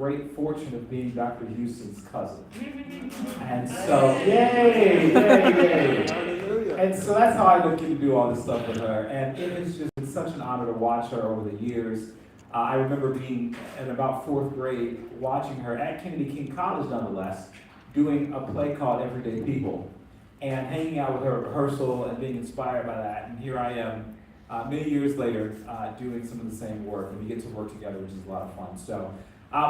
great fortune of being Dr. Houston's cousin. And so, yay, yay, yay. And so that's how I get to do all this stuff with her. And it has just been such an honor to watch her over the years. I remember being in about 4th grade, watching her at Kennedy King College, nonetheless, doing a play called Everyday People, and hanging out with her at rehearsal and being inspired by that. And here I am, many years later, doing some of the same work, and we get to work together, which is a lot of fun. So,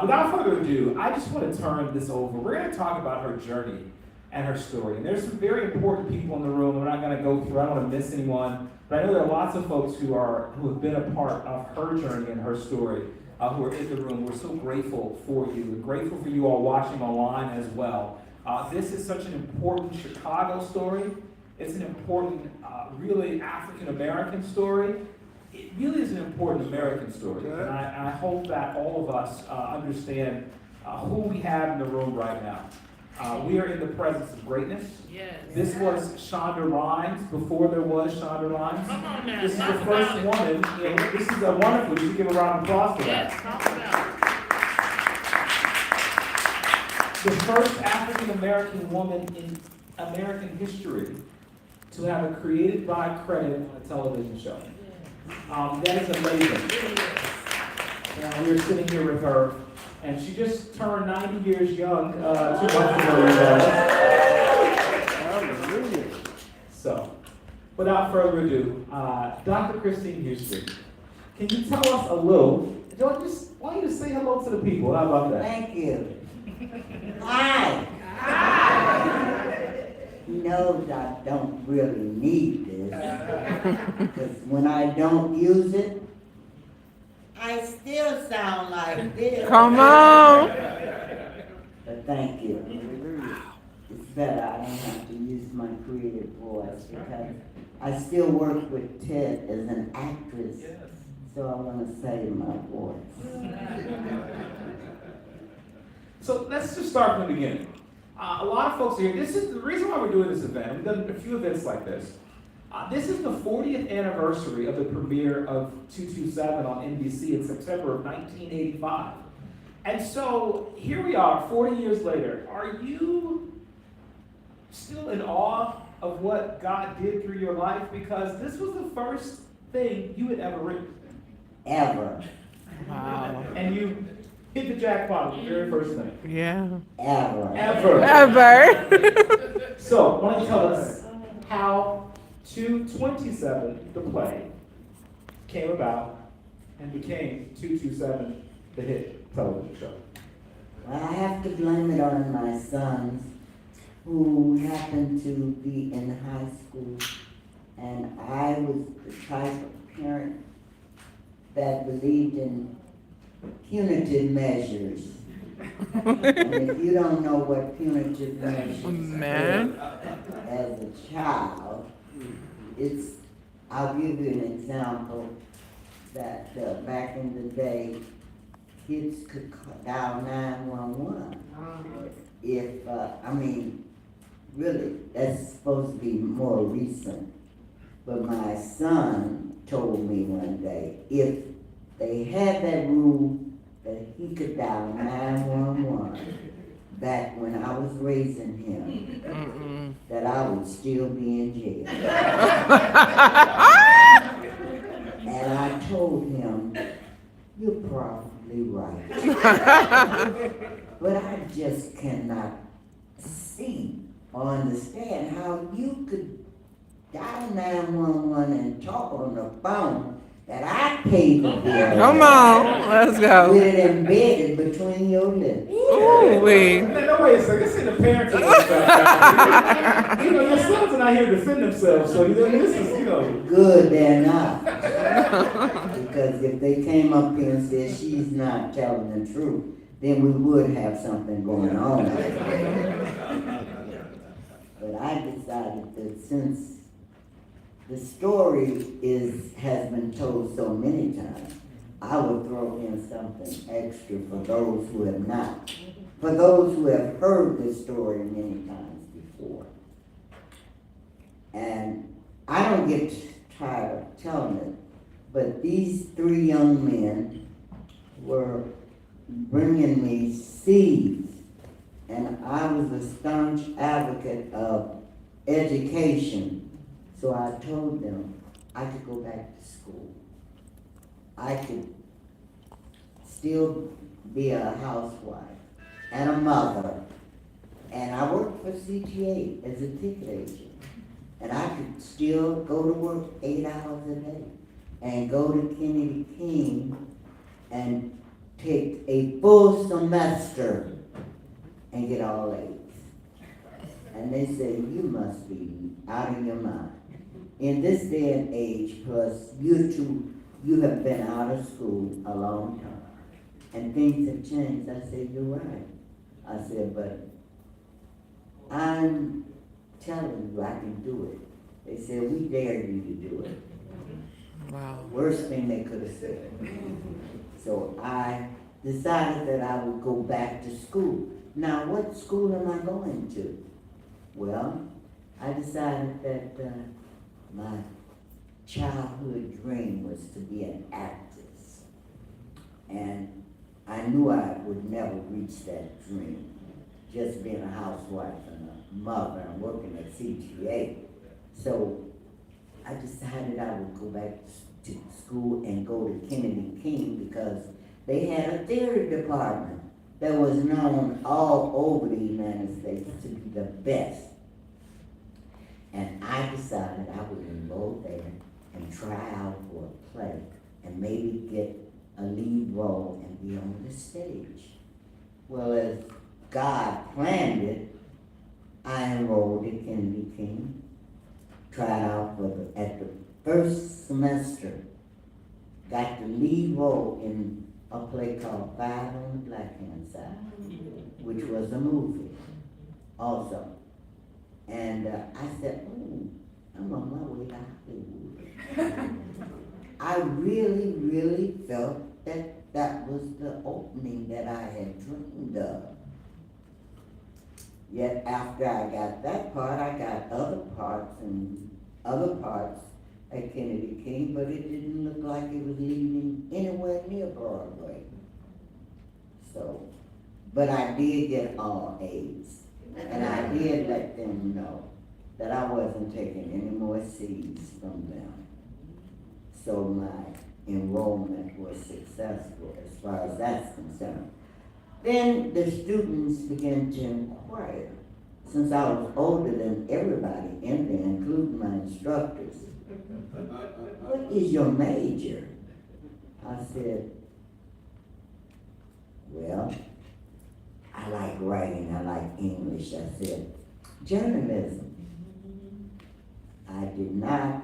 without further ado, I just want to turn this over. We're going to talk about her journey and her story. And there's some very important people in the room. We're not going to go through, I don't want to miss anyone, but I know there are lots of folks who have been a part of her journey and her story, who are in the room. We're so grateful for you, and grateful for you all watching online as well. This is such an important Chicago story. It's an important, really African-American story. It really is an important American story. And I hope that all of us understand who we have in the room right now. We are in the presence of greatness. Yes. This was Shonda Rhimes before there was Shonda Rhimes. Come on now. This is the first woman. This is a wonderful. You should give a round of applause for that. Yes, talk about it. The first African American woman in American history to have a created by credit on a television show. That is amazing. And we were sitting here with her, and she just turned 90 years young 2 months ago. Hallelujah. So, without further ado, Dr. Christine Houston, can you tell us a little? Why don't you just say hello to the people? How about that? Thank you. Hi. He knows I don't really need this, because when I don't use it, I still sound like this. Come on. But thank you. It's better I don't have to use my creative voice, because I still work with Ted as an actress, so I want to save my voice. So let's just start from the beginning. A lot of folks are here. This is the reason why we're doing this event. We've done a few events like this. This is the 40th anniversary of the premiere of 227 on NBC in September of 1985. And so here we are, 40 years later. Are you still in awe of what God did through your life? Because this was the first thing you had ever written. Ever. Wow. And you hit the jackpot with the very first thing. Yeah. Ever. Ever. So, why don't you tell us how 227, the play, came about and became 227, the hit television show? Well, I have to blame it on my sons, who happened to be in high school, and I was the type of parent that believed in punitive measures. And if you don't know what punitive measures are as a child, I'll give you an example that back in the day, kids could dial 911. If, really, that's supposed to be more recent. But my son told me one day, if they had that rule that he could dial 911 back when I was raising him, that I would still be in jail. And I told him, you're probably right. But I just cannot see or understand how you could dial 911 and talk on the phone that I paid the bill. Come on, let's go. With it embedded between your lips. Ooh, wait. No, wait a second. This is the parents of this stuff. Your sons are not here to defend themselves, so this is, Good, they're not. Because if they came up here and said she's not telling the truth, then we would have something going on. But I decided that since the story has been told so many times, I would throw in something extra for those who have not. For those who have heard the story many times before. And I don't get tired of telling it, but these 3 young men were bringing me seeds. And I was a staunch advocate of education. So I told them I could go back to school. I could still be a housewife and a mother. And I worked for CTA as a ticket agent. And I could still go to work 8 hours a day and go to Kennedy King and take a full semester and get all A's. And they said, you must be out of your mind. In this day and age, plus you have been out of school a long time. And things have changed. I said, you're right. I said, but I'm telling you I can do it. They said, we dare you to do it. Wow. Worst thing they could have said. So I decided that I would go back to school. Now, what school am I going to? Well, I decided that my childhood dream was to be an actress. And I knew I would never reach that dream, just being a housewife and a mother and working at CTA. So I decided I would go back to school and go to Kennedy King because they had a theater department that was known all over the United States to be the best. And I decided I would enroll there and try out for a play and maybe get a lead role and be on the stage. Well, as God planned it, I enrolled at Kennedy King, tried out at the first semester, got the lead role in a play called Five on the Black Hand Side, which was a movie also. And I said, oh, I'm on my way to Hollywood. I really, really felt that that was the opening that I had dreamed of. Yet after I got that part, I got other parts at Kennedy King, but it didn't look like it was leading anywhere near Broadway. So, but I did get all A's. And I did let them know that I wasn't taking any more C's from them. So my enrollment was successful as far as that's concerned. Then the students began to inquire, since I was older than everybody in there, including my instructors. What is your major? I said, well, I like writing, I like English. I said, journalism. I did not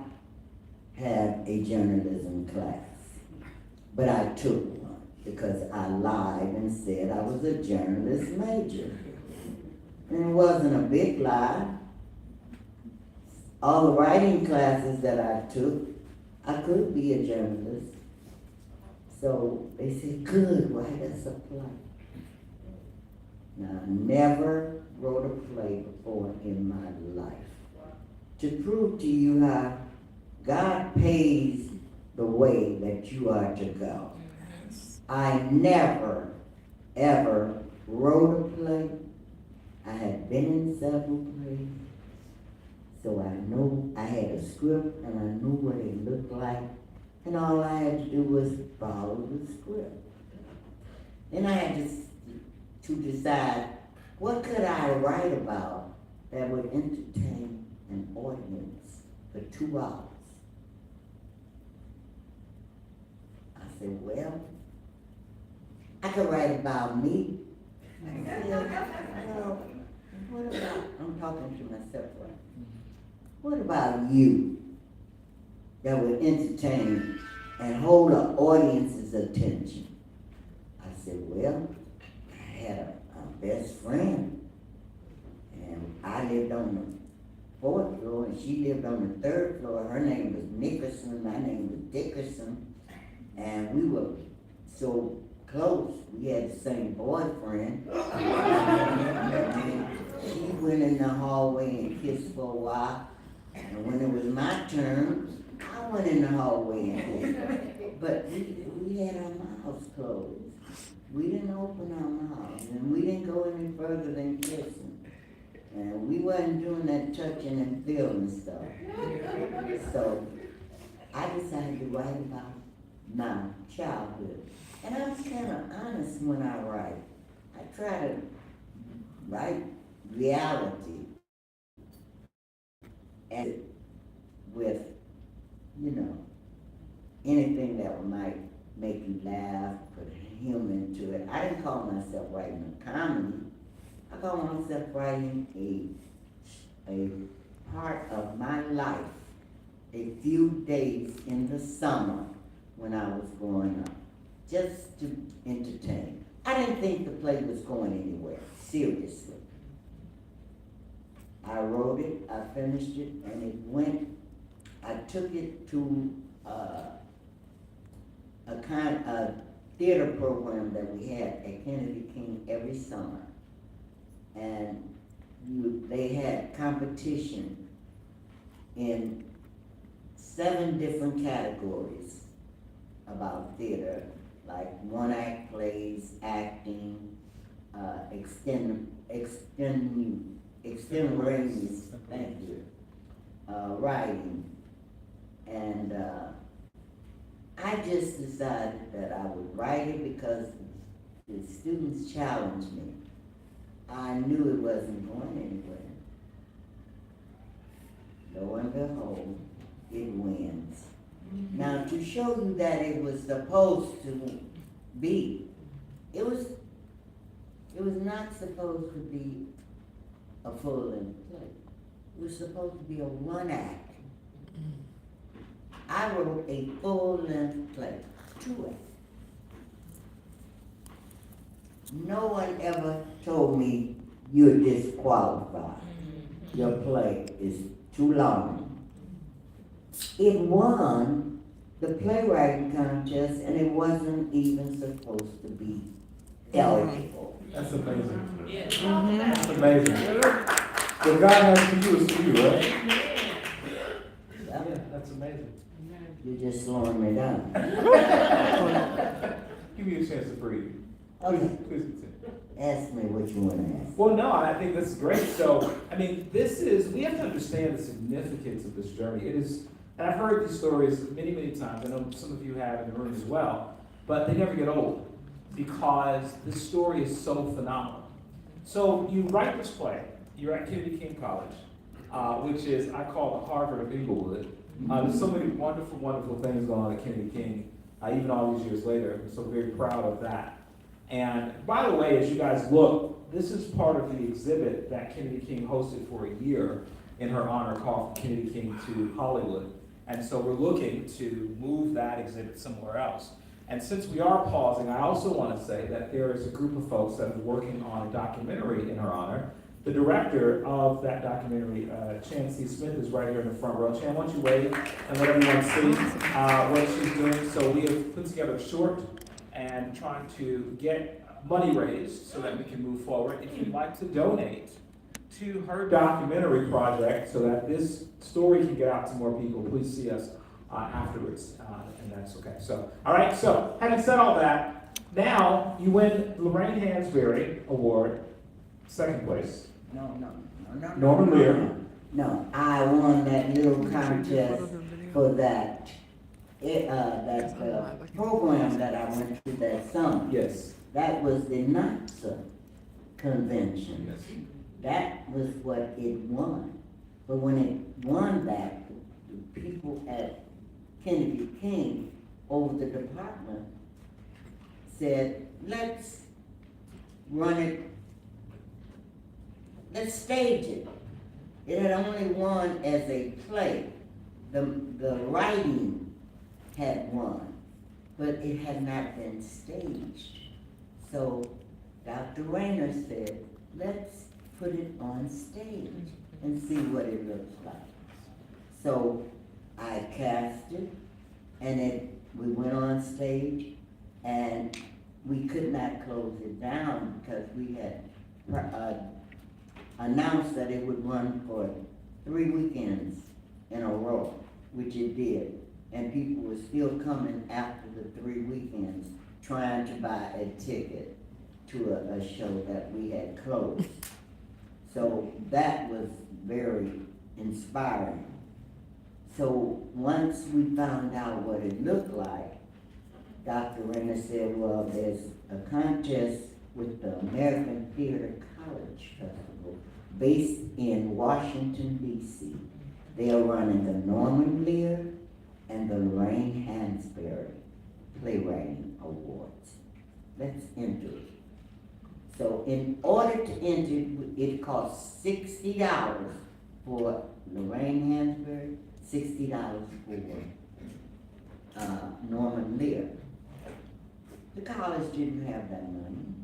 have a journalism class, but I took one because I lied and said I was a journalist major. And it wasn't a big lie. All the writing classes that I took, I could be a journalist. So they said, good, write us a play. Now, I never wrote a play before in my life. To prove to you how God pays the way that you are to go. I never, ever wrote a play. I had been in several plays, so I knew I had a script and I knew what it looked like, and all I had to do was follow the script. Then I had to decide, what could I write about that would entertain an audience for 2 hours? I said, well, I could write about me. I said, well, what about, I'm talking to myself, right? What about you that would entertain and hold an audience's attention? I said, well, I had a best friend, and I lived on the 4th floor, and she lived on the 3rd floor. Her name was Nickerson, my name was Dickerson, and we were so close. We had the same boyfriend. She went in the hallway and kissed for a while, and when it was my turn, I went in the hallway and kissed. But we had our mouths closed. we didn't open our mouths, and we didn't go any further than kissing. And we wasn't doing that touching and feeling stuff. So I decided to write about my childhood. And I was kind of honest when I write. I try to write reality and with, you know, anything that might make you laugh, put humor into it. I didn't call myself writing a comedy. I call myself writing a part of my life, a few days in the summer when I was growing up, just to entertain. I didn't think the play was going anywhere, seriously. I wrote it, I finished it, and it went, I took it to a theater program that we had at Kennedy King every summer. And they had competition in 7 different categories about theater, like one-act plays, acting, extemporaneous, thank you, writing. And I just decided that I would write it because the students challenged me. I knew it wasn't going anywhere. Lo and behold, it wins. Now, to show you that it was supposed to be, it was not supposed to be a full-length play. It was supposed to be a one-act. I wrote a full-length play, 2 acts. No one ever told me you're disqualified. Your play is too long. It won the playwriting contest, and it wasn't even supposed to be eligible. That's amazing. Yeah. That's amazing. What God has for you is for you, right? Yeah, that's amazing. You're just slowing me down. Give me a chance to breathe. Okay, Please continue. ask me what you want to ask. Well, no, I think this is great. So, I mean, we have to understand the significance of this journey. It is, and I've heard these stories many, many times. I know some of you have in the room as well, but they never get old because this story is so phenomenal. So you write this play. You're at Kennedy King College, which is, I call the Harvard of Inglewood. There's so many wonderful, wonderful things going on at Kennedy King, even all these years later. I'm so very proud of that. And by the way, as you guys look, this is part of the exhibit that Kennedy King hosted for a year in her honor, called From Kennedy King to Hollywood. And so we're looking to move that exhibit somewhere else. And since we are pausing, I also want to say that there is a group of folks that are working on a documentary in her honor. The director of that documentary, Chan C. Smith, is right here in the front row. Chan, why don't you wave and let everyone see what she's doing. So we have put together a short and trying to get money raised so that we can move forward. If you'd like to donate to her documentary project so that this story can get out to more people, please see us afterwards, and that's okay. So, all right, so having said all that, now you win Lorraine Hansberry Award, 2nd place. No. Norman Lear. No, I won that little contest for that, program that I went to that summer. Yes. That was the NACSA convention. Yes. That was what it won. But when it won that, the people at Kennedy King over the department said, let's run it, let's stage it. It had only won as a play. The writing had won, but it had not been staged. So Dr. Rayner said, let's put it on stage and see what it looks like. So I cast it, and we went on stage, and we could not close it down because we had announced that it would run for 3 weekends in a row, which it did. And people were still coming after the 3 weekends trying to buy a ticket to a show that we had closed. So that was very inspiring. So once we found out what it looked like, Dr. Renner said, well, there's a contest with the American Theater College Festival based in Washington, D.C. They are running the Norman Lear and the Lorraine Hansberry Playwriting Awards. Let's enter it. So in order to enter, it costs $60 for Lorraine Hansberry, $60 for Norman Lear. The college didn't have that money.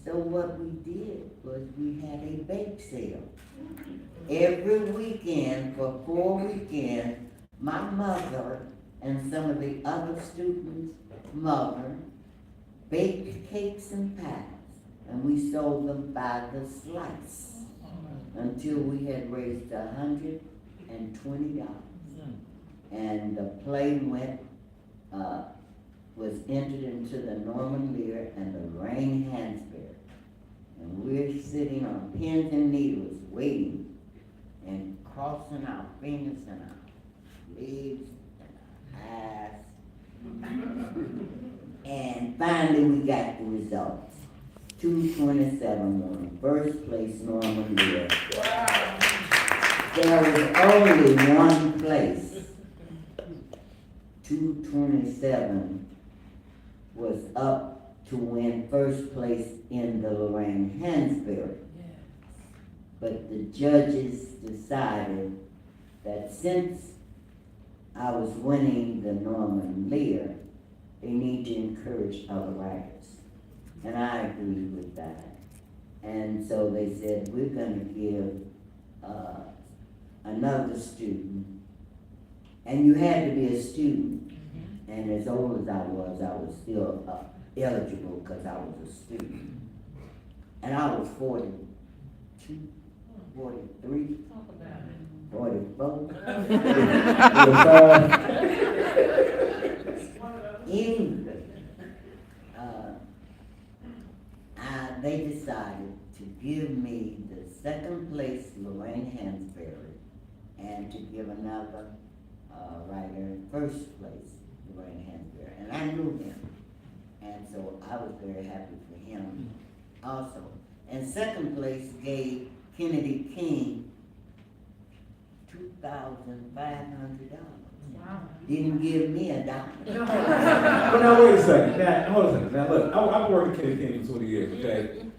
So what we did was we had a bake sale. Every weekend, for 4 weekends, my mother and some of the other students' mother baked cakes and pies, and we sold them by the slice until we had raised $120. And the play was entered into the Norman Lear and the Lorraine Hansberry. And we're sitting on pins and needles waiting and crossing our fingers and our legs and our eyes. And finally we got the results. 227 won, first place Norman Lear. Wow. There was only one place. 227 was up to win first place in the Lorraine Hansberry. Yes. But the judges decided that since I was winning the Norman Lear, they need to encourage other writers. And I agreed with that. And so they said, we're gonna give another student, and you had to be a student. And as old as I was still eligible because I was a student. And I was 42, 43, 44. They decided to give me the second place Lorraine Hansberry and to give another writer first place Lorraine Hansberry. And I knew him. And so I was very happy for him also. And second place gave Kennedy King $2,500. Wow. Didn't give me $1. But now wait a second. Now hold on a second. Now look, I've worked at Kennedy King for 20 years, okay?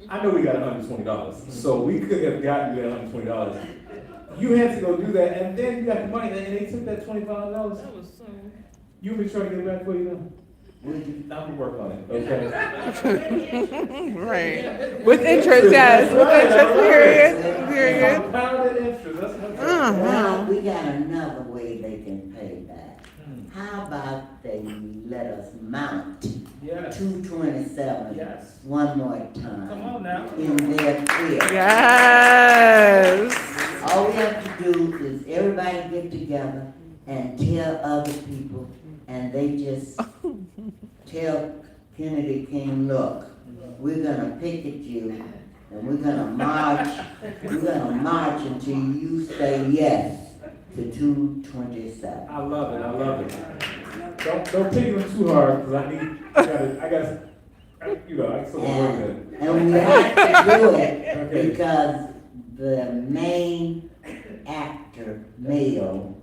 I know we got $120. So we could have gotten you that $120. You had to go do that, and then you got the money, and they took that $25. That was so. You been trying to get it back for you though? I'm gonna work on it, okay? Right. With interest, yes. With interest, period. Compounded interest, that's what I'm saying. Now, we got another way they can pay back. How about they let us mount 227 one more time? Come on now. In their field. Yes. All we have to do is everybody get together and tell other people, and they just tell Kennedy King, look, we're gonna picket you, and we're gonna march until you say yes to 227. I love it. Don't pick them too hard, because I got some work. And we have to do it because the main actor, male,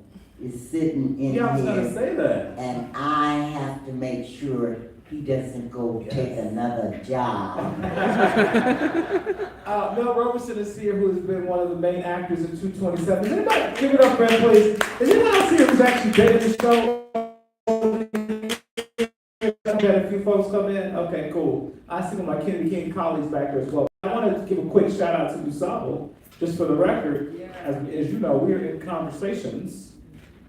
is sitting in I was here. gonna say that. And I have to make sure he doesn't go take another job. Mel Roberson is here, who has been one of the main actors in 227. Is anybody, give it up, man, please. Is anybody else here who's actually been in the show? I've had a few folks come in. Okay, cool. I see one of my Kennedy King colleagues back there as well. I want to give a quick shout out to Dusable, just for the record. As you know, we're in conversations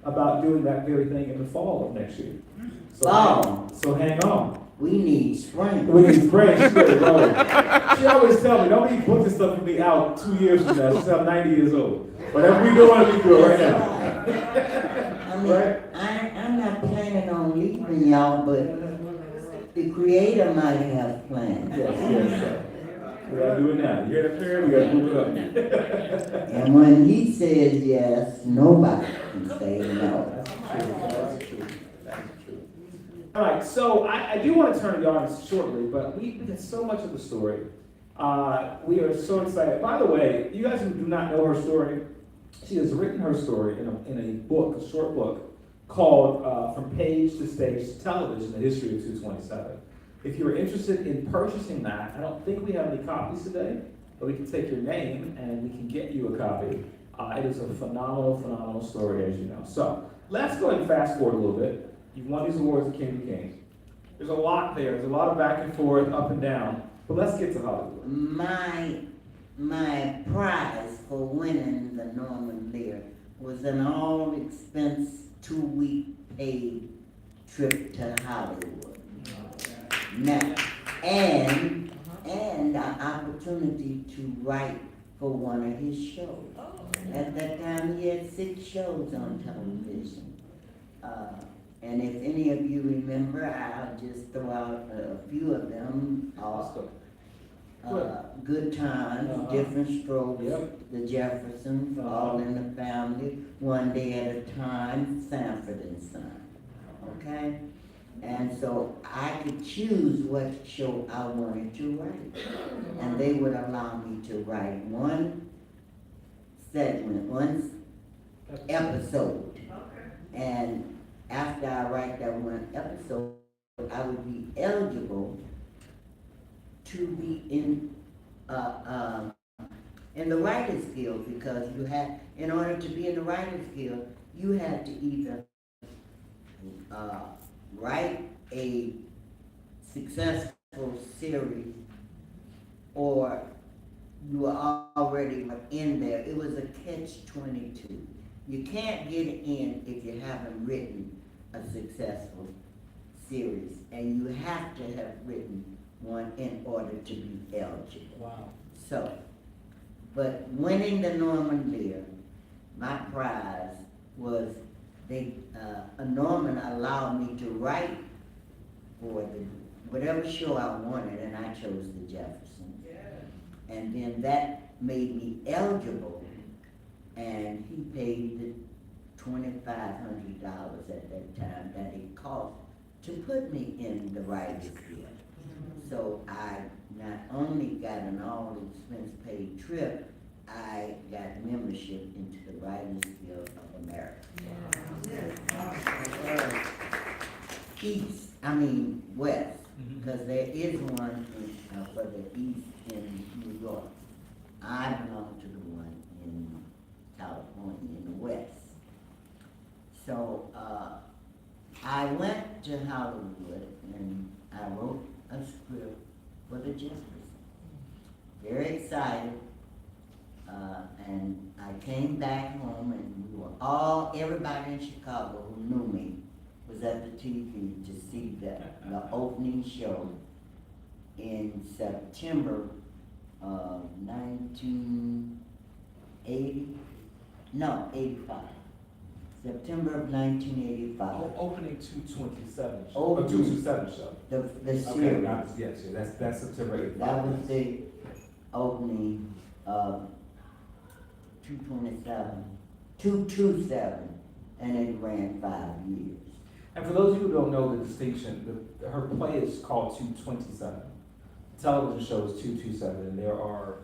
about doing that very thing in the fall of next year. So hang on. We need spring. We need spring. She's ready to roll. She always tell me, don't be putting this stuff for me out 2 years from now. She's 90 years old. Whatever we do, we do it right now. I mean, right? I'm not planning on leaving y'all, but The creator might have plans. Yes. We gotta do it now. You hear that, Karen? We gotta move it up. And when he says yes, nobody can say no. That's true. All right, so I do want to turn to the audience shortly, but we get so much of the story. We are so excited. By the way, you guys who do not know her story, she has written her story in a book, a short book, called From Page to Stage to Television, The History of 227. If you're interested in purchasing that, I don't think we have any copies today, but we can take your name and we can get you a copy. It is a phenomenal story, as you know. So let's go ahead and fast forward a little bit. You've won these awards at King of Kings. There's a lot there. There's a lot of back and forth, up and down. But let's get to Hollywood. My prize for winning the Norman Lear was an all-expense 2-week paid trip to Hollywood. Now, and the opportunity to write for one of his shows. At that time, he had 6 shows on television. And if any of you remember, I'll just throw out a few of them. Good Times, Different Strokes, The Jeffersons, All in the Family, One Day at a Time, Sanford and Son. Okay? And so I could choose what show I wanted to write. And they would allow me to write one segment, one episode. And after I write that one episode, I would be eligible to be in the Writers Guild, because in order to be in the Writers Guild, you had to either write a successful series or you were already in there. It was a catch-22. You can't get in if you haven't written a successful series, and you have to have written one in order to be eligible. Wow. So, but winning the Norman Lear, my prize was Norman allowed me to write for whatever show I wanted, and I chose the Jeffersons. Yeah. And then that made me eligible, and he paid the $2,500 at that time that it cost to put me in the Writers Guild. So I not only got an all-expense paid trip, I got membership into the Writers Guild of America. West, because there is one for the East in New York. I belong to the one in California, in the West. So I went to Hollywood and I wrote a script for the Jeffersons. Very excited. And I came back home, and everybody in Chicago who knew me was at the TV to see the opening show in September of 85. September of 1985. Opening 227 show. Oh, 227 show. The series. Okay, that's September 85. That was the opening of 227, and it ran 5 years. And for those of you who don't know the distinction, her play is called 227. The television show is 227, and there are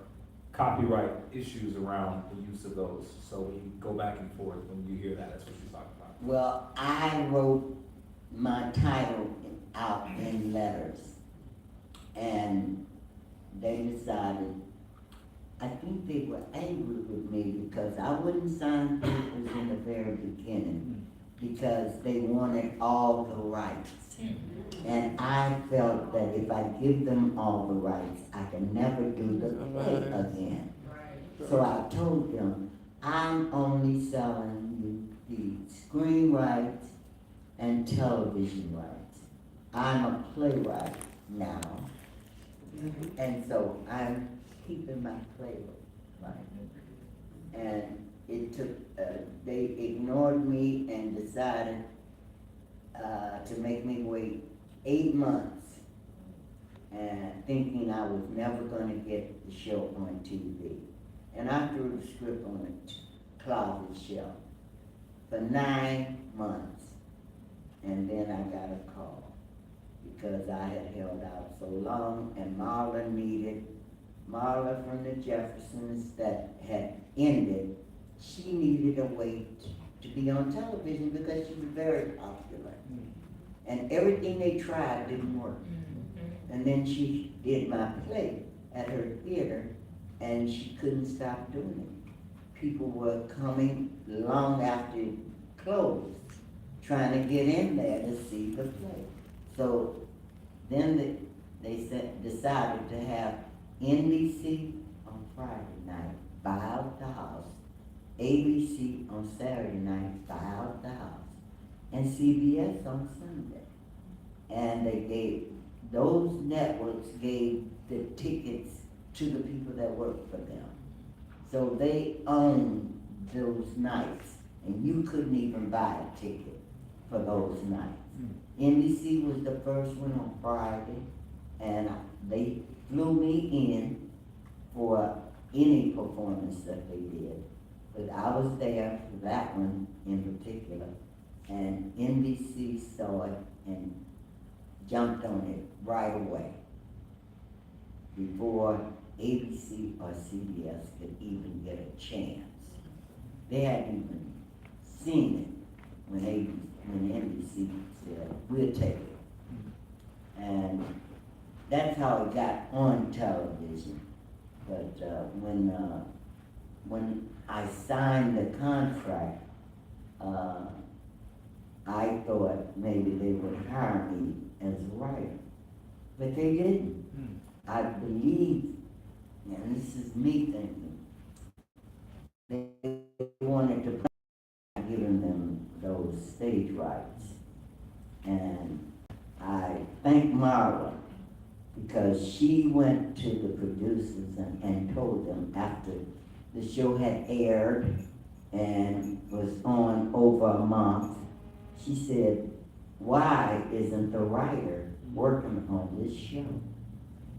copyright issues around the use of those. So we go back and forth when you hear that. That's what she's talking about. Well, I wrote my title out in letters, and they decided, I think they were angry with me because I wouldn't sign papers in the very beginning because they wanted all the rights. And I felt that if I give them all the rights, I can never do the play again. So I told them, I'm only selling you the screen rights and television rights. I'm a playwright now. And so I'm keeping my playwright. And it took, they ignored me and decided to make me wait 8 months and thinking I was never gonna get the show on TV. And I threw the script on a closet shelf for 9 months. And then I got a call because I had held out so long, and Marla from the Jeffersons that had ended, she needed a way to be on television because she was very popular. And everything they tried didn't work. And then she did my play at her theater, and she couldn't stop doing it. People were coming long after it closed, trying to get in there to see the play. So then they decided to have NBC on Friday night, buy out the house, ABC on Saturday night, buy out the house, and CBS on Sunday. And those networks gave the tickets to the people that worked for them. So they owned those nights, and you couldn't even buy a ticket for those nights. NBC was the first one on Friday, and they flew me in for any performance that they did. But I was there for that one in particular, and NBC saw it and jumped on it right away before ABC or CBS could even get a chance. They hadn't even seen it when NBC said, we'll take it. And that's how it got on television. But when I signed the contract, I thought maybe they would hire me as a writer, but they didn't. I believe, and this is me thinking, they wanted to give them those stage rights. And I thank Marla because she went to the producers and told them after the show had aired and was on over a month, she said, why isn't the writer working on this show?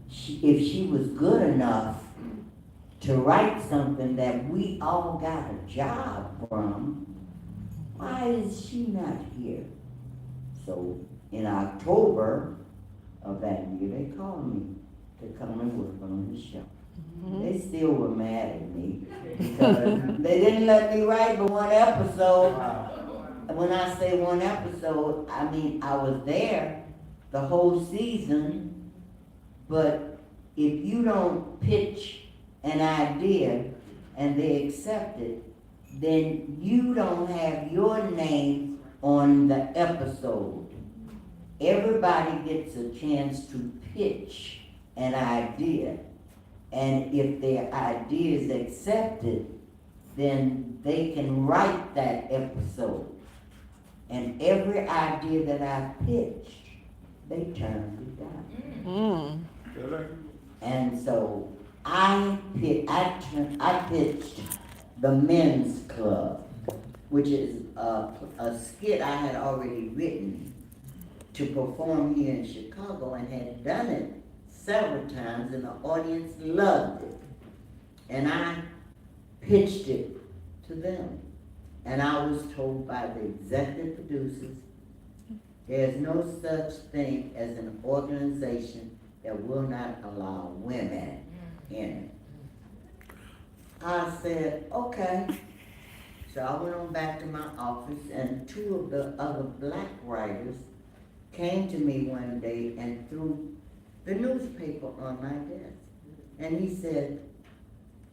If she was good enough to write something that we all got a job from, why is she not here? So in October of that year, they called me to come and work on the show. They still were mad at me because they didn't let me write but one episode. When I say one episode, I mean I was there the whole season, but if you don't pitch an idea and they accept it, then you don't have your name on the episode. Everybody gets a chance to pitch an idea, and if their idea is accepted, then they can write that episode. And every idea that I pitched, they turned it down. And so I pitched the Men's Club, which is a skit I had already written to perform here in Chicago, and had done it several times, and the audience loved it. And I pitched it to them. And I was told by the executive producers, there's no such thing as an organization that will not allow women in it. I said, okay. So I went on back to my office, and two of the other black writers came to me one day and threw the newspaper on my desk. And he said,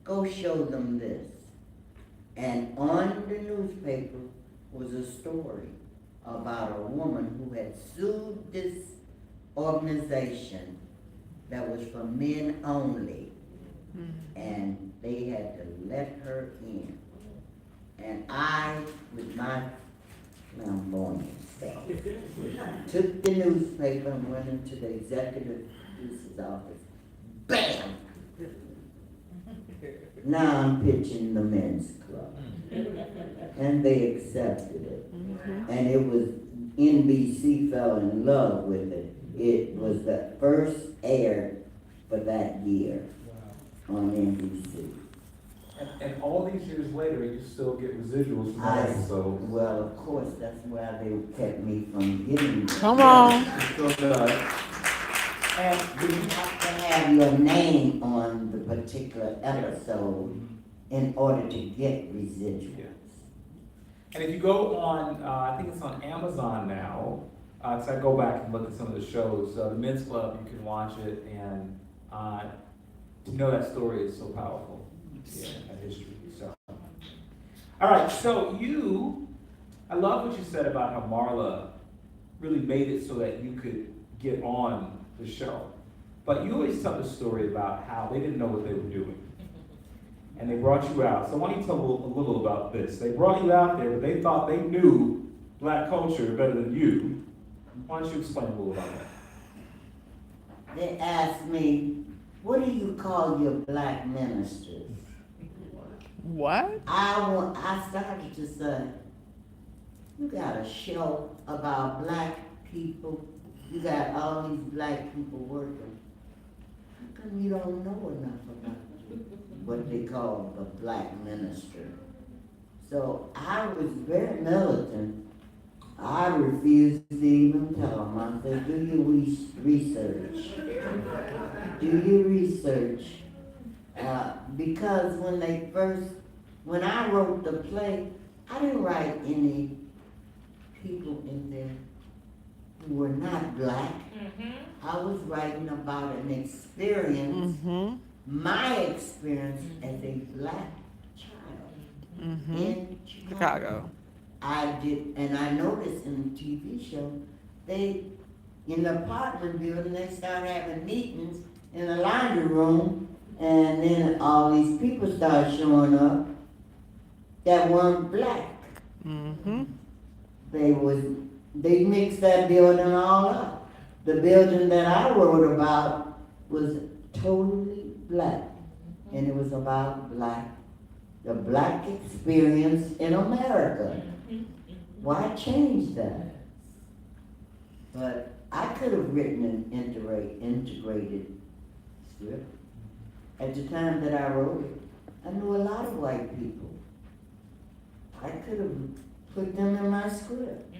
go show them this. And on the newspaper was a story about a woman who had sued this organization that was for men only. And they had to let her in. And I, with my flamboyant self, took the newspaper and went into the executive producer's office. Bam! Now I'm pitching the Men's Club. And they accepted it. And it was, NBC fell in love with it. It was the first aired for that year on NBC. And all these years later, you still get residuals from that episode. Well, of course, that's why they kept me from getting it. Come on. It still does. And You have to have your name on the particular episode in order to get residuals. Yeah. And if you go on, I think it's on Amazon now, because I go back and look at some of the shows. The Men's Club, you can watch it, and to know that story is so powerful. Yeah, that history. So, all right. So I love what you said about how Marla really made it so that you could get on the show. But you always tell the story about how they didn't know what they were doing. And they brought you out. So why don't you tell a little about this? They brought you out there, but they thought they knew black culture better than you. Why don't you explain a little about that? They asked me, what do you call your black ministers? What? I started to say, you got a show about black people. You got all these black people working. How come you don't know enough about what they call the black minister? So I was very militant. I refused to even tell them. I said, do your research. Do your research. Because when I wrote the play, I didn't write any people in there who were not black. I was writing about an experience, my experience as a black child in Chicago. I did, and I noticed in the TV show, in the apartment building, they started having meetings in the laundry room, and then all these people started showing up that weren't black. They mixed that building all up. The building that I wrote about was totally black, and it was about the black experience in America. Why change that? But I could have written an integrated script. At the time that I wrote it, I knew a lot of white people. I could have put them in my script.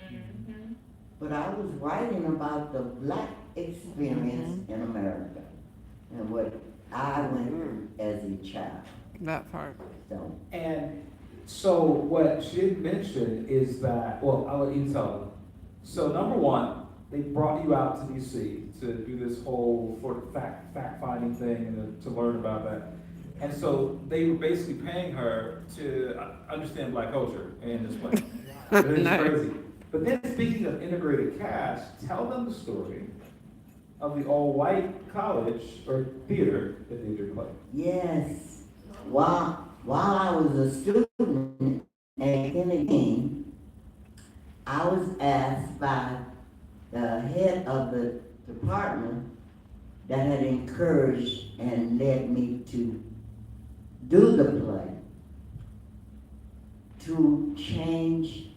But I was writing about the black experience in America and what I went through as a child. That part. So, And so what she didn't mention is that, well, I'll let you tell them. So number one, they brought you out to DC to do this whole sort of fact-finding thing and to learn about that. And so they were basically paying her to understand black culture in this way. It's Nice. crazy. But then speaking of integrated cast, tell them the story of the all-white college or theater that did your play. yes, while I was a student at Jackée King, I was asked by the head of the department that had encouraged and led me to do the play to change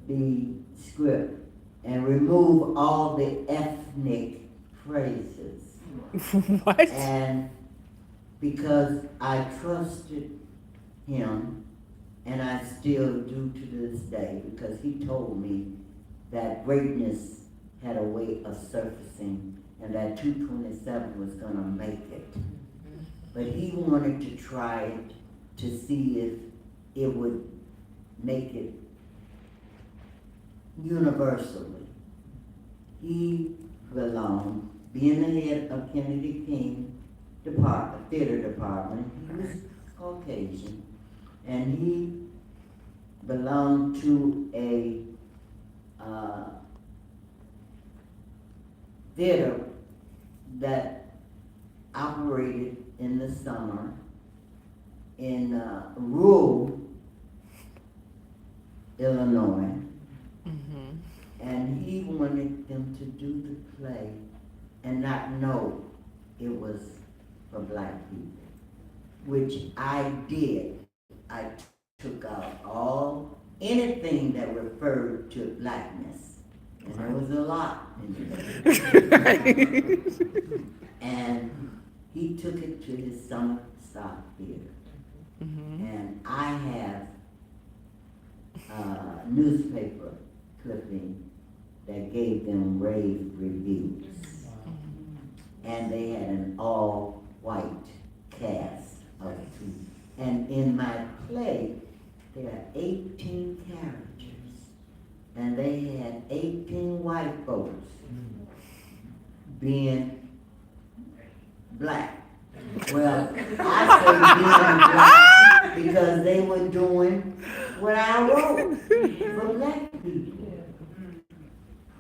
the script and remove all the ethnic phrases. What? And because I trusted him, and I still do to this day, because he told me that greatness had a way of surfacing and that 227 was gonna make it. But he wanted to try it to see if it would make it universally. He belonged, being the head of Kennedy King theater department, he was Caucasian, and he belonged to a theater that operated in the summer in rural Illinois. And he wanted them to do the play and not know it was for black people, which I did. I took out anything that referred to blackness. And there was a lot And he took it to his summer stock theater. And I have a newspaper clipping that gave them rave reviews. And they had an all-white cast of two. And in my play, there are 18 characters. And they had 18 white folks being black. Well, I say being black because they were doing what I wrote for black people.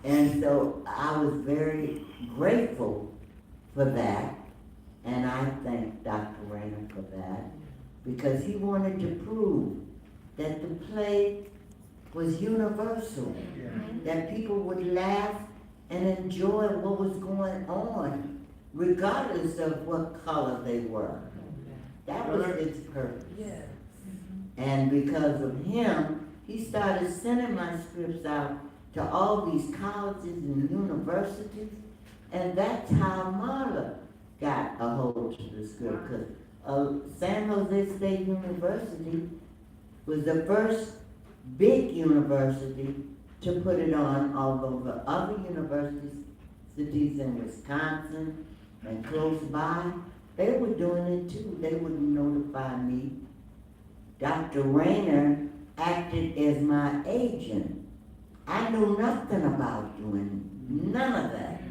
And so I was very grateful for that, and I thank Dr. Rayner for that, because he wanted to prove that the play was universal, that people would laugh and enjoy what was going on, regardless of what color they were. That was its purpose. And because of him, he started sending my scripts out to all these colleges and universities, and that's how Marla got a hold of the script, because San Jose State University was the first big university to put it on, although the other universities in Wisconsin and close by, they were doing it too. They would notify me. Dr. Rayner acted as my agent. I knew nothing about doing none of that.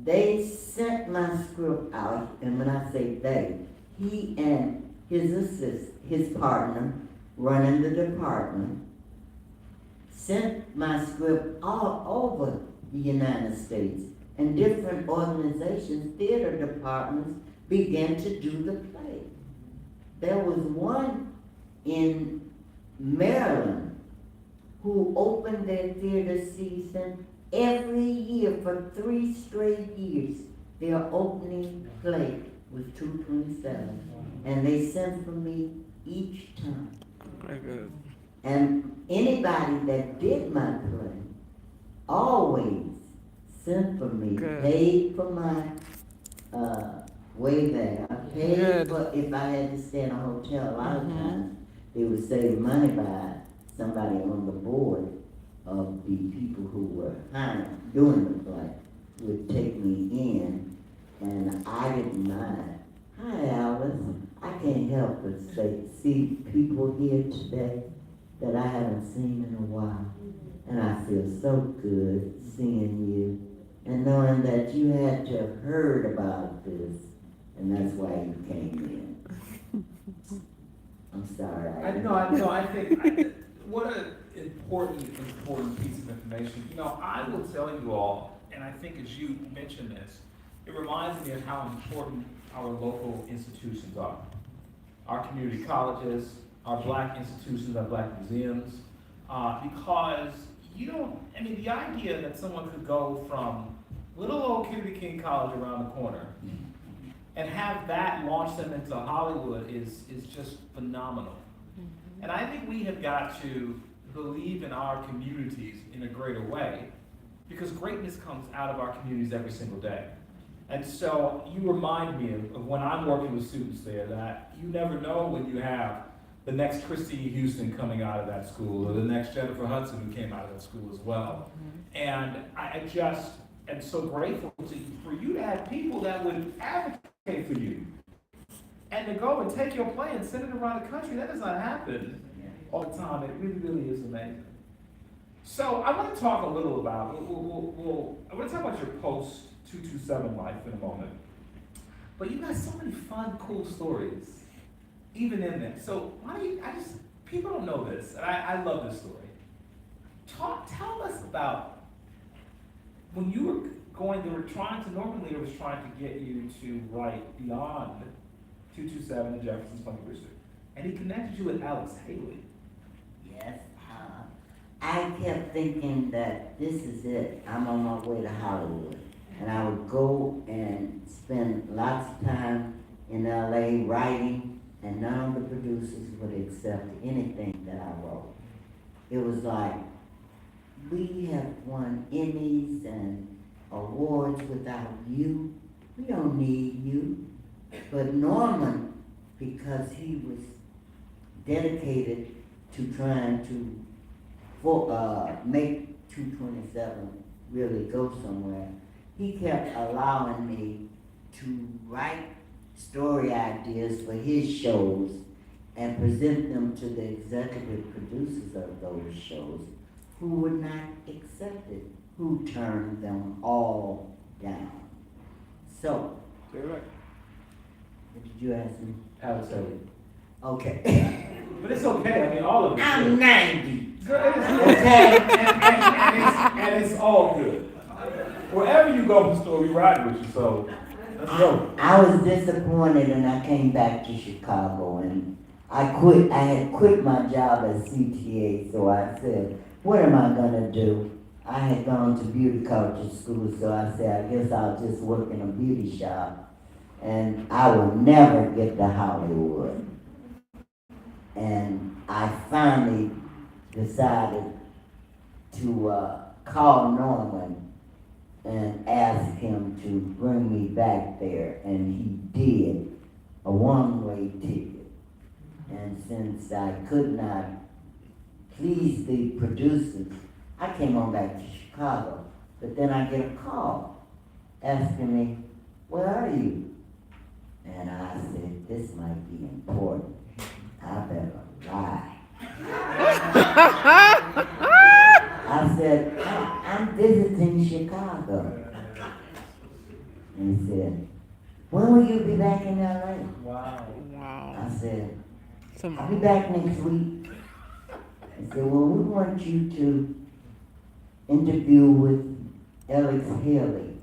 They sent my script out, and when I say they, he and his partner running the department, sent my script all over the United States, and different organizations, theater departments, began to do the play. There was one in Maryland who opened their theater season every year for 3 straight years. Their opening play was 227, and they sent for me each time. Very good. And anybody that did my play always sent for me, Good. paid for my way there, paid Good. for if I had to stay in a hotel. A lot of times they would save money by somebody on the board of the people who were doing the play would take me in, and I didn't mind. Hi, Alice. I can't help but see people here today that I haven't seen in a while. And I feel so good seeing you and knowing that you had to have heard about this, and that's why you came in. I'm sorry. I think what an important piece of information. You know, I will tell you all, and I think as you mentioned this, it reminds me of how important our local institutions are. Our community colleges, our black institutions, our black museums, because the idea that someone could go from little old Kennedy King College around the corner and have that launch them into Hollywood is just phenomenal. And I think we have got to believe in our communities in a greater way, because greatness comes out of our communities every single day. And so you remind me of when I'm working with students there, that you never know when you have the next Christine Houston coming out of that school, or the next Jennifer Hudson who came out of that school as well. And I just am so grateful for you to have people that would advocate for you, and to go and take your play and send it around the country. That does not happen all the time. It really, really is amazing. So I want to talk a little about, I want to talk about your post-227 life in a moment. But you got so many fun, cool stories, even in there. So why don't you, people don't know this, and I love this story. Tell us about when you were normally it was trying to get you to write beyond 227 and Jefferson's Funky Rooster. And he connected you with Alex Haley. Yes. I kept thinking that this is it. I'm on my way to Hollywood. And I would go and spend lots of time in LA writing, and none of the producers would accept anything that I wrote. It was like, we have won Emmys and awards without you. We don't need you. But Norman, because he was dedicated to trying to make 227 really go somewhere, he kept allowing me to write story ideas for his shows and present them to the executive producers of those shows, who would not accept it, who turned them all down. So, Right. what did you ask me? Absolutely. Okay. But it's okay, I mean, all of it. I'm 90. Girl, it's Okay. and it's all good. Wherever you go, Mr. we ride with you, so let's go. I was disappointed and I came back to Chicago and I had quit my job at CTA, so I said, what am I gonna do? I had gone to beauty culture school, so I said, I guess I'll just work in a beauty shop and I will never get to Hollywood. And I finally decided to call Norman and ask him to bring me back there, and he did, a one-way ticket. And since I could not please the producers, I came on back to Chicago. But then I get a call asking me, where are you? And I said, this might be important. I better lie. I said, I'm visiting Chicago. And he said, when will you be back in LA? Wow. Wow. I said, Some I'll be back next week. He said, well, we want you to interview with Alex Haley,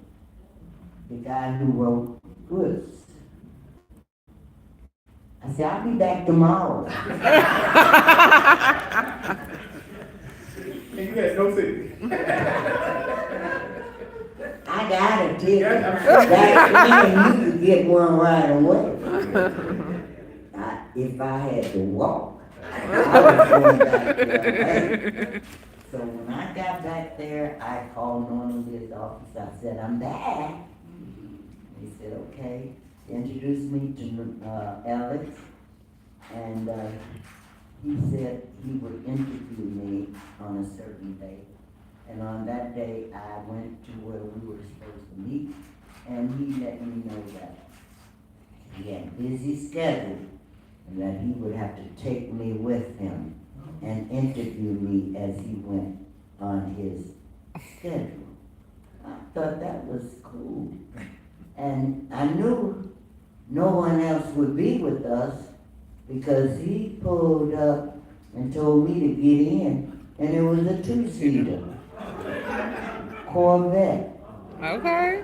the guy who wrote Grist. I said, I'll be back tomorrow. And you had no ticket. I got a ticket. Yeah, I'm sure. Back then, you could get one right away. If I had to walk, I was going back there. So when I got back there, I called Norman's office. I said, I'm back. He said, okay. He introduced me to Alex, and he said he would interview me on a certain day. And on that day, I went to where we were supposed to meet, and he let me know that he had a busy schedule, and that he would have to take me with him and interview me as he went on his schedule. I thought that was cool. And I knew no one else would be with us because he pulled up and told me to get in, and it was a two-seater Corvette, Okay.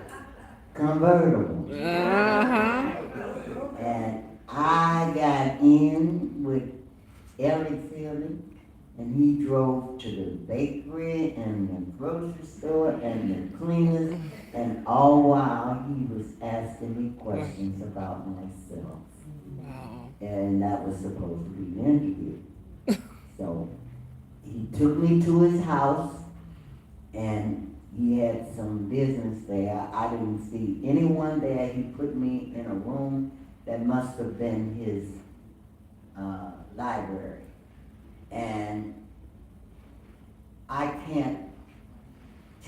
convertible. Uh-huh. And I got in with Ellie Philly, and he drove to the bakery and the grocery store and the cleaners, and all while he was asking me questions about myself. Wow. And that was supposed to be an interview. So he took me to his house, and he had some business there. I didn't see anyone there. He put me in a room that must have been his library. And I can't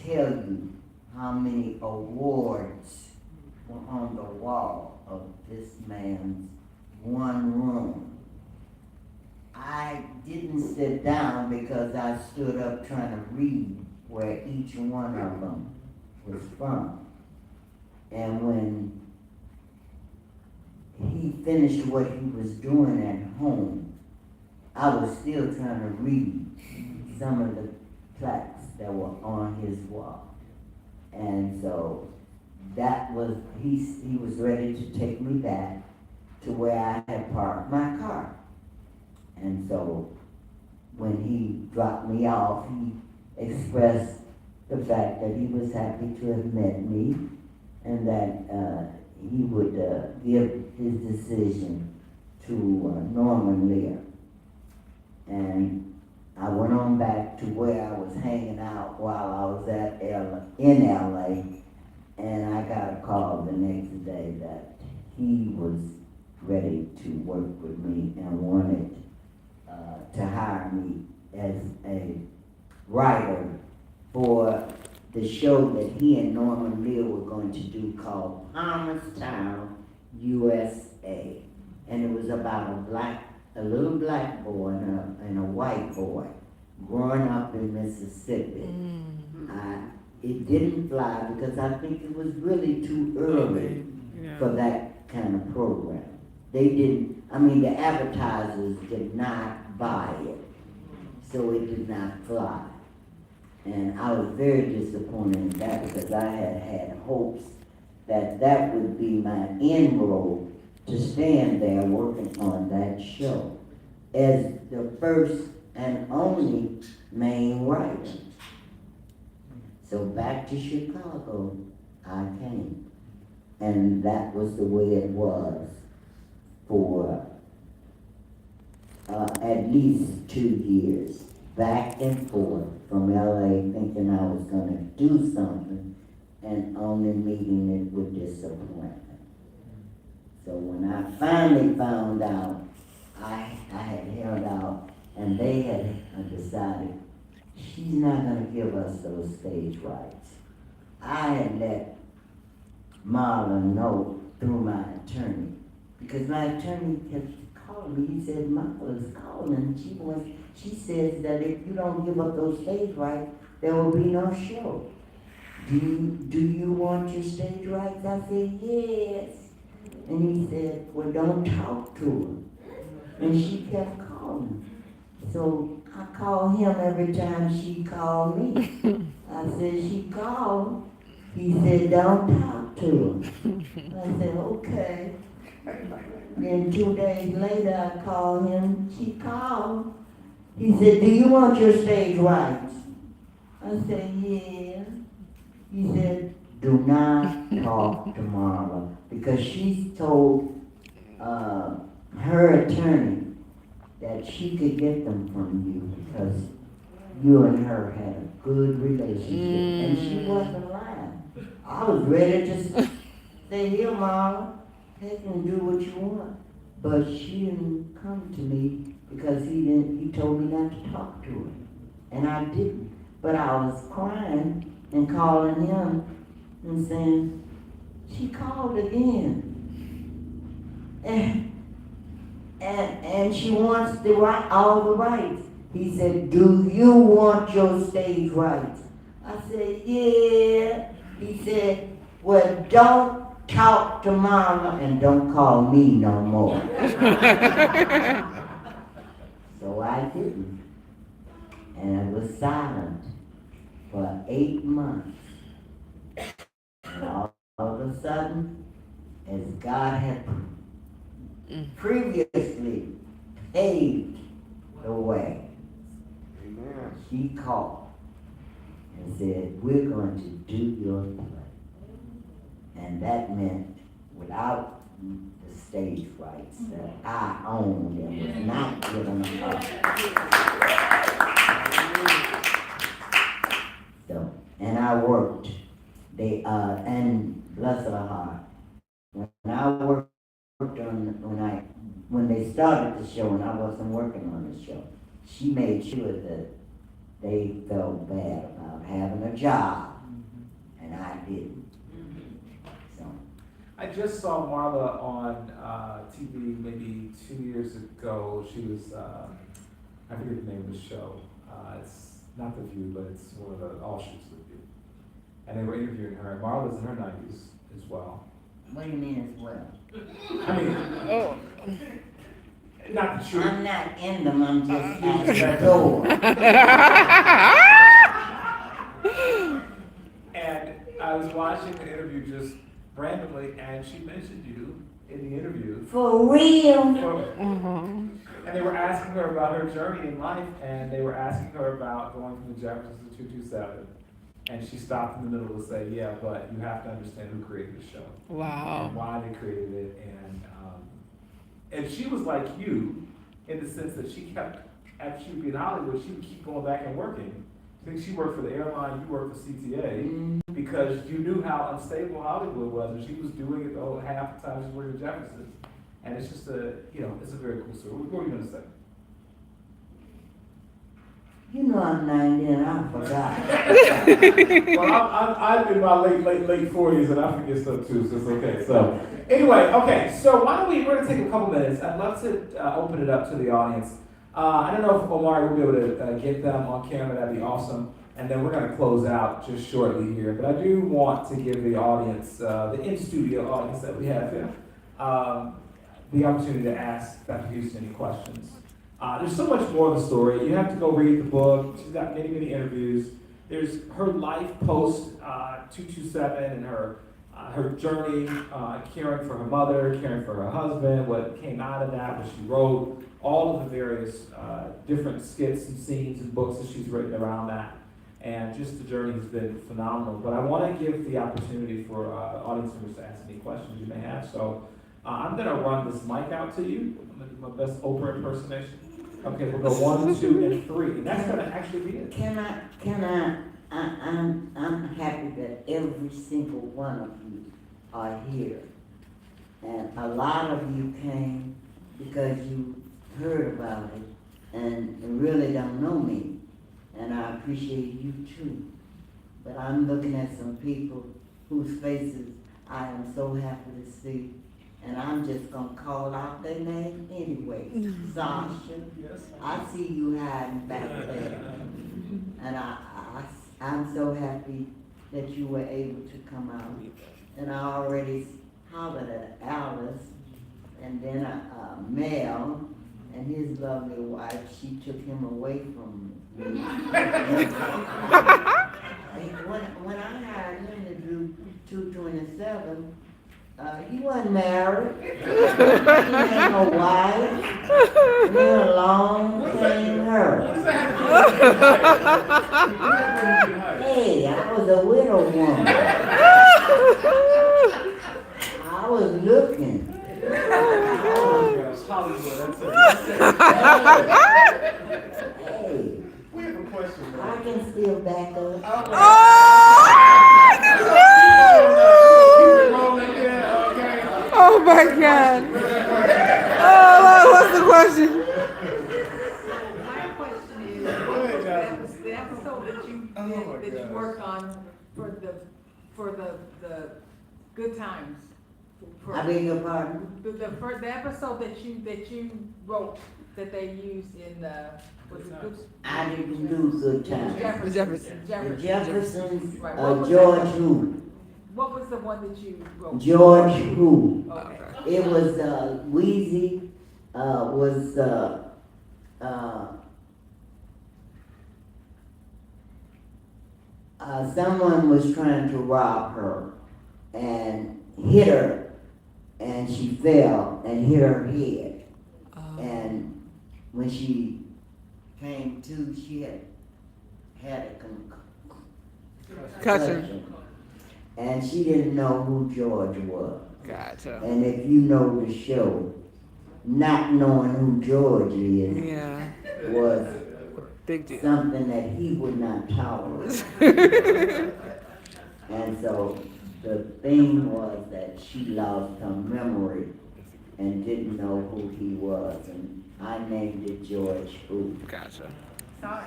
tell you how many awards were on the wall of this man's one room. I didn't sit down because I stood up trying to read where each one of them was from. And when he finished what he was doing at home, I was still trying to read some of the plaques that were on his wall. And so that was, he was ready to take me back to where I had parked my car. And so when he dropped me off, he expressed the fact that he was happy to have met me and that he would give his decision to Norman Lear. And I went on back to where I was hanging out while I was in LA, and I got a call the next day that he was ready to work with me and wanted to hire me as a writer for the show that he and Norman Lear were going to do called Palmerstown, USA. And it was about a little black boy and a white boy growing up in Mississippi. It didn't fly because I think it was really too early for that kind of program. They didn't, the advertisers did not buy it, so it did not fly. And I was very disappointed in that because I had hopes that that would be my end role to stand there working on that show as the first and only main writer. So back to Chicago I came, and that was the way it was for at least 2 years, back and forth from LA, thinking I was gonna do something and only meeting it with disappointment. So when I finally found out, I had held out, and they had decided she's not gonna give us those stage rights. I had let Marla know through my attorney, because my attorney kept calling me. He said, Marla's calling. She says that if you don't give up those stage rights, there will be no show. Do you want your stage rights? I said, yes. And he said, well, don't talk to her. And she kept calling. So I called him every time she called me. I said, she called. He said, don't talk to her. I said, okay. Then 2 days later, I called him. She called. He said, do you want your stage rights? I said, yeah. He said, do not talk to Marla, because she told her attorney that she could get them from you because you and her had a good relationship. And she wasn't lying. I was ready to say, here, Marla, take and do what you want. But she didn't come to me because he told me not to talk to her. And I didn't. But I was crying and calling him and saying, she called again. And she wants all the rights. He said, do you want your stage rights? I said, yeah. He said, well, don't talk to Mama and don't call me no more. So I didn't. And I was silent for 8 months. And all of a sudden, as God had previously paved the way, she called and said, we're going to do your play. And that meant without the stage rights that I owned and was not given up. So, and I worked. And bless her heart, when I worked when they started the show and I wasn't working on the show, she made sure that they felt bad about having a job, and I didn't. So I just saw Marla on TV maybe 2 years ago. She was, I forget the name of the show. It's not The View, but it's one of the offshoots of The View. And they were interviewing her, and Marla's in her 90s as well. what do you mean as well? I mean, not the truth. I'm not in them, I'm just at the door. And I was watching the interview just randomly, and she mentioned you in the interview. For real? And they were asking her about her journey in life, and they were asking her about going from the Jeffersons to 227. And she stopped in the middle to say, yeah, but you have to understand who created the show. Wow. And why they created it. And she was like you in the sense that she kept after she would be in Hollywood, she would keep going back and working. I think she worked for the airline, you worked for CTA, because you knew how unstable Hollywood was, and she was doing it the whole half the time she was working at Jefferson. And it's just it's a very cool story. What were you gonna say? You know I'm 90 and I forgot. Well, I'm in my late 40s and I forget stuff too, so it's okay. So anyway, okay. So why don't we're gonna take a couple minutes. I'd love to open it up to the audience. I don't know if Omari will be able to get them on camera. That'd be awesome. And then we're gonna close out just shortly here. But I do want to give the audience, the in-studio audience that we have here, the opportunity to ask Dr. Houston any questions. There's so much more of the story. You have to go read the book. She's got many, many interviews. There's her life post 227 and her journey, caring for her mother, caring for her husband, what came out of that, what she wrote, all of the various different skits and scenes and books that she's written around that. And just the journey has been phenomenal. But I want to give the opportunity for audience members to ask any questions you may have. So I'm going to run this mic out to you. I'm going to do my best Oprah impersonation. Okay, we'll go 1, 2, and 3. And that's going to actually be it. I'm happy that every single one of you are here. And a lot of you came because you heard about it and really don't know me. And I appreciate you too. But I'm looking at some people whose faces I am so happy to see. And I'm just gonna call out their name anyway. Sasha, I see you hiding back there. And I'm so happy that you were able to come out. And I already hollered at Alice, and then Mel, and his lovely wife, she took him away from me. When I hired him to do 227, he wasn't married. He had no wife. And then along came her. Hey, I was a widow woman. I was looking. Hey, We have a question. I can still back up. Oh my God. Oh, what's the question? My question is, the episode that you worked on for the good times. I beg your pardon? The episode that you wrote that they used in was it good? I didn't do good times. Jefferson. The Jeffersons, Right. What was George that? who? What was the one that you wrote? George who? Okay. It was, Wheezy, someone was trying to rob her and hit her, and she fell and hit her head. And when she came to, she had a concussion. And she didn't know who George was. Gotcha. And if you know the show, not knowing who George is Yeah. was Big deal. something that he would not tolerate. And so the thing was that she lost her memory and didn't know who he was. And I named it George Who. Gotcha. Sorry.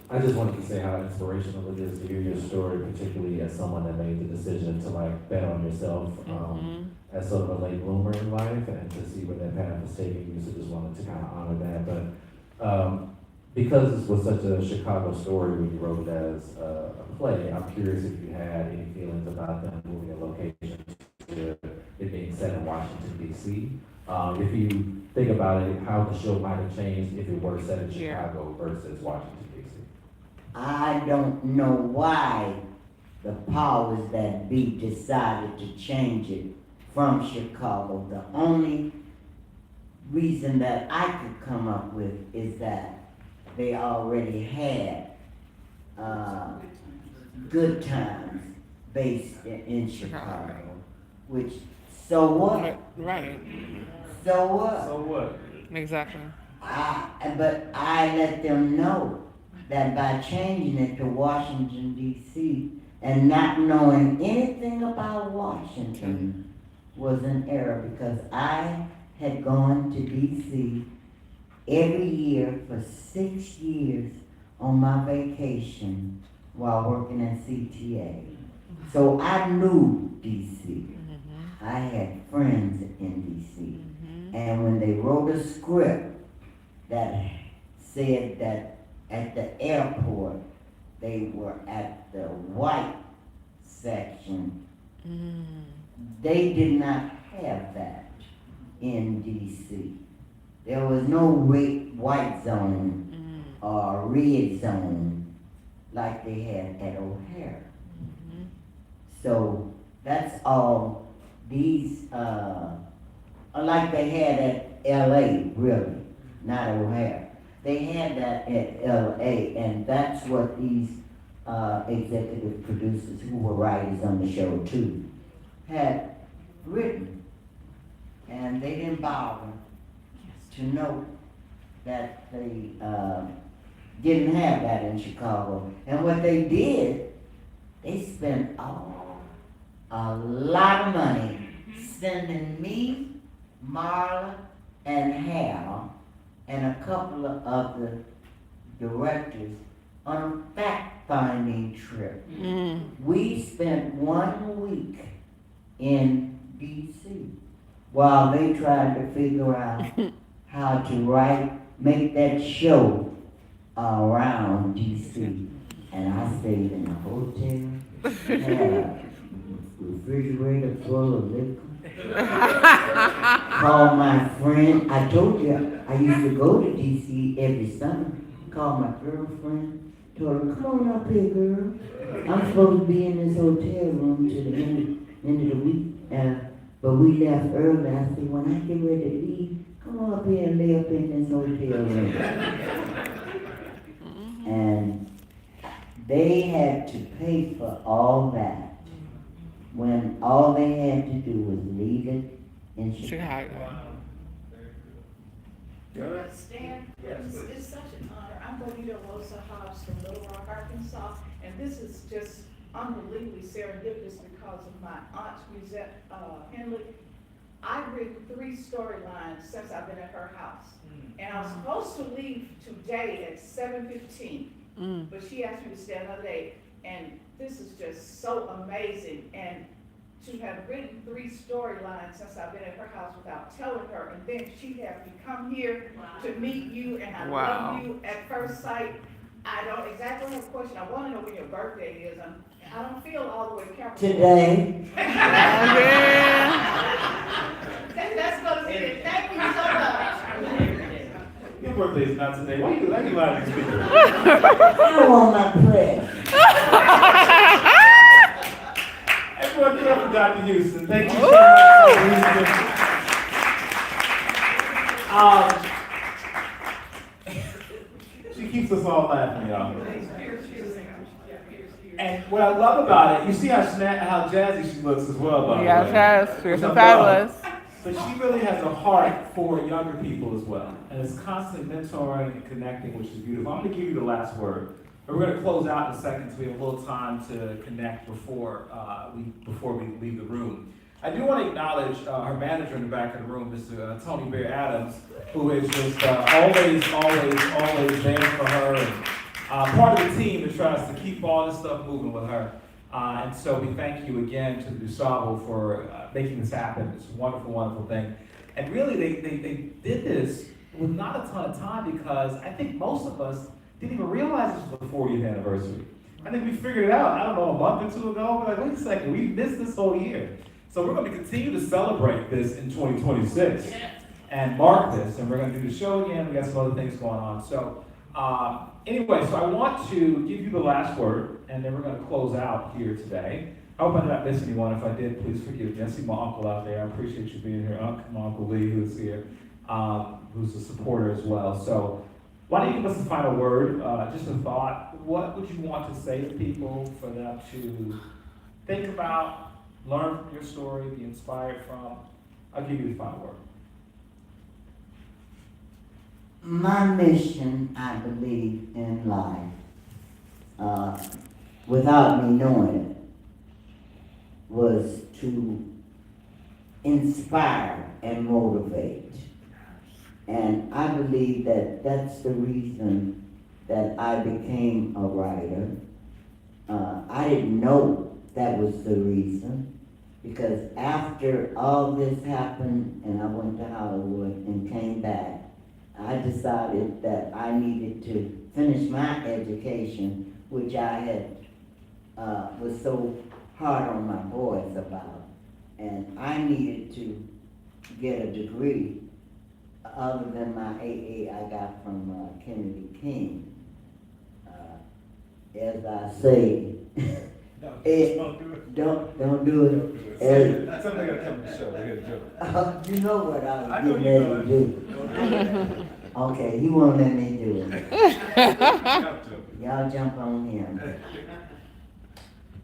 I just wanted to say how inspirational it is to hear your story, particularly as someone that made the decision to bet on yourself as sort of a late bloomer in life, and to see where that path was taking you. So just wanted to kind of honor that. But because this was such a Chicago story when you wrote it as a play, I'm curious if you had any feelings about them moving a location to it being set in Washington, D.C. If you think about it, how the show might have changed if it were set in Chicago versus Washington, D.C. I don't know why the powers that be decided to change it from Chicago. The only reason that I could come up with is that they already had good times based in Chicago, which So what? Right. So what? So what? Exactly. But I let them know that by changing it to Washington DC and not knowing anything about Washington was an error, because I had gone to DC every year for 6 years on my vacation while working at CTA. So I knew DC. I had friends in DC. And when they wrote a script that said that at the airport they were at the white section, they did not have that in DC. There was no white zone or red zone like they had at O'Hare. So that's all these, like they had at LA, really, not O'Hare. They had that at LA, and that's what these executive producers, who were writers on the show too, had written. And they didn't bother to note that they didn't have that in Chicago. And what they did, they spent a lot of money sending me, Marla, and Hal, and a couple of other directors on a fact-finding trip. We spent 1 week in DC while they tried to figure out how to make that show around DC. And I stayed in a hotel, had a refrigerator full of liquor. Called my friend. I told you I used to go to DC every summer. Called my girlfriend. Told her, come on up here, girl. I'm supposed to be in this hotel room till the end of the week. But we left early. I said, when I get ready to leave, come on up here and lay up in this hotel room. And they had to pay for all that when all they had to do was leave it in Chicago. Stan, it's such an honor. I'm Bonita Rosa Hobbs from Little Rock, Arkansas, and this is just unbelievably serendipitous because of my aunt, Musette Henley. I've written 3 storylines since I've been at her house. And I was supposed to leave today at 7:15, but she asked me to stay another day. And this is just so amazing. And to have written 3 storylines since I've been at her house without telling her, and then she'd have to come here to meet you, and I love you at first sight. I don't exactly have a question. I want to know when your birthday is. I don't feel all the way Capricorn. Today. That's going to be it. Thank you so much. Your birthday is not today. Why you lying to me? I want my pledge. Everyone give up for Dr. Houston. Thank you so much. She keeps us all laughing, y'all. And what I love about it, you see how jazzy she looks as well, by the way. Yes, Which she's I fabulous. love. But she really has a heart for younger people as well, and is constantly mentoring and connecting, which is beautiful. I'm going to give you the last word. But we're going to close out in a second, so we have a little time to connect before we leave the room. I do want to acknowledge her manager in the back of the room, Mr. Tony Bear Adams, who is just always there for her, and part of the team that tries to keep all this stuff moving with her. And so we thank you again to the Dusable for making this happen. It's a wonderful, wonderful thing. And really, they did this with not a ton of time, because I think most of us didn't even realize this was the 40th anniversary. I think we figured it out, I don't know, a month or 2 ago. We're like, wait a second, we missed this whole year. So we're going to continue to celebrate this in 2026 and mark this. And we're going to do the show again. We got some other things going on. So anyway, so I want to give you the last word, and then we're going to close out here today. I hope I did not miss anyone. If I did, please forgive me. I see my uncle out there. I appreciate you being here. My Uncle Lee, who's here, who's a supporter as well. So why don't you give us a final word, just a thought. What would you want to say to people for them to think about learn from your story, be inspired from. I'll give you the final word. My mission, I believe, in life, without me knowing it, was to inspire and motivate. And I believe that that's the reason that I became a writer. I didn't know that was the reason, because after all this happened and I went to Hollywood and came back, I decided that I needed to finish my education, which I had was so hard on my boys about, and I needed to get a degree other than my AA I got from Kennedy King. As I say, don't do it. Somebody gotta come to the show, we gotta joke. You know what I was I know getting you ready to do. Okay, he won't let me do it. Y'all jump on him.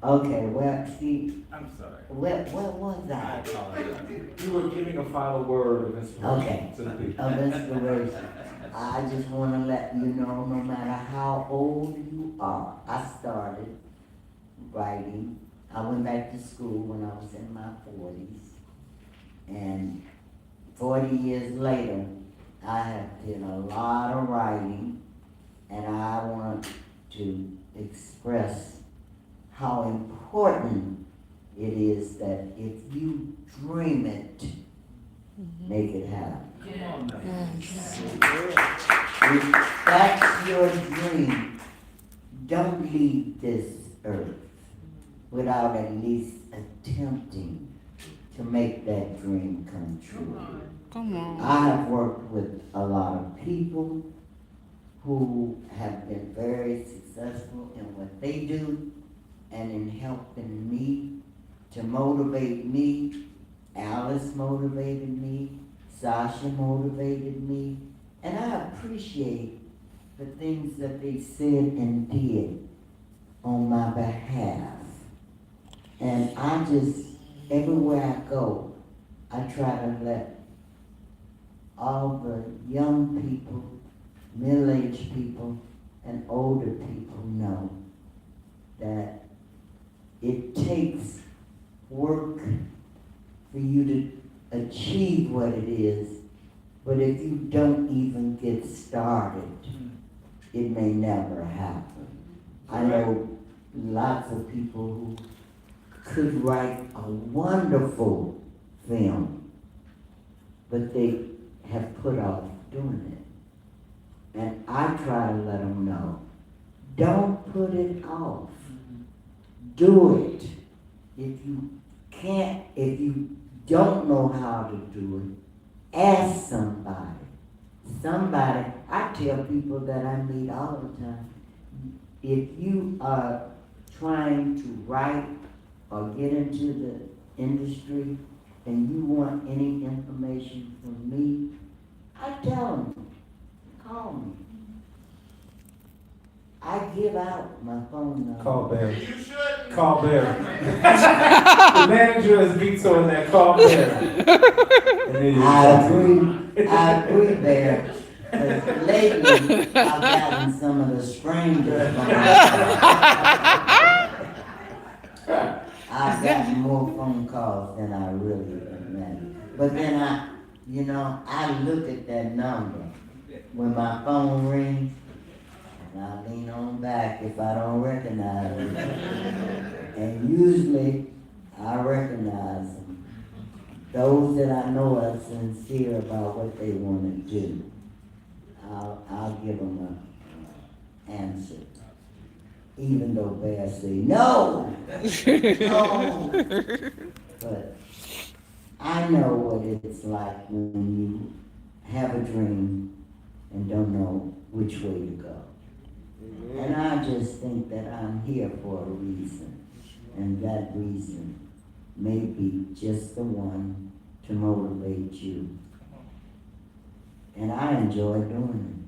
Okay, well, see, I'm sorry. where was I I? apologize. You were giving a final word of inspiration Okay. to the people. Of inspiration. I just want to let you know, no matter how old you are, I started writing. I went back to school when I was in my 40s. And 40 years later, I have did a lot of writing, and I want to express how important it is that if you dream it, make it happen. Come on now. If that's your dream, don't leave this earth without at least attempting to make that dream come true. Come on. I have worked with a lot of people who have been very successful in what they do and in helping me to motivate me. Alice motivated me, Sasha motivated me, and I appreciate the things that they said and did on my behalf. And I just, everywhere I go, I try to let all the young people, middle-aged people, and older people know that it takes work for you to achieve what it is, but if you don't even get started, it may never happen. I know lots of people who could write a wonderful film, but they have put off doing it. And I try to let them know, don't put it off. Do it. If you can't, if you don't know how to do it, ask somebody. Somebody, I tell people that I meet all the time, if you are trying to write or get into the industry and you want any information from me, I tell them, call me. I give out my phone number. Call Barry. You should. Call Barry. The manager has vetoed that. Call Barry. I agree there. But lately, I've gotten some of the strangers. I've gotten more phone calls than I really imagine. But then I look at that number when my phone rings, and I lean on back if I don't recognize it. And usually, I recognize them. Those that I know are sincere about what they want to do, I'll give them an answer. Even though Bear say, no, no. But I know what it's like when you have a dream and don't know which way to go. And I just think that I'm here for a reason. And that reason may be just the one to motivate you. And I enjoy doing it.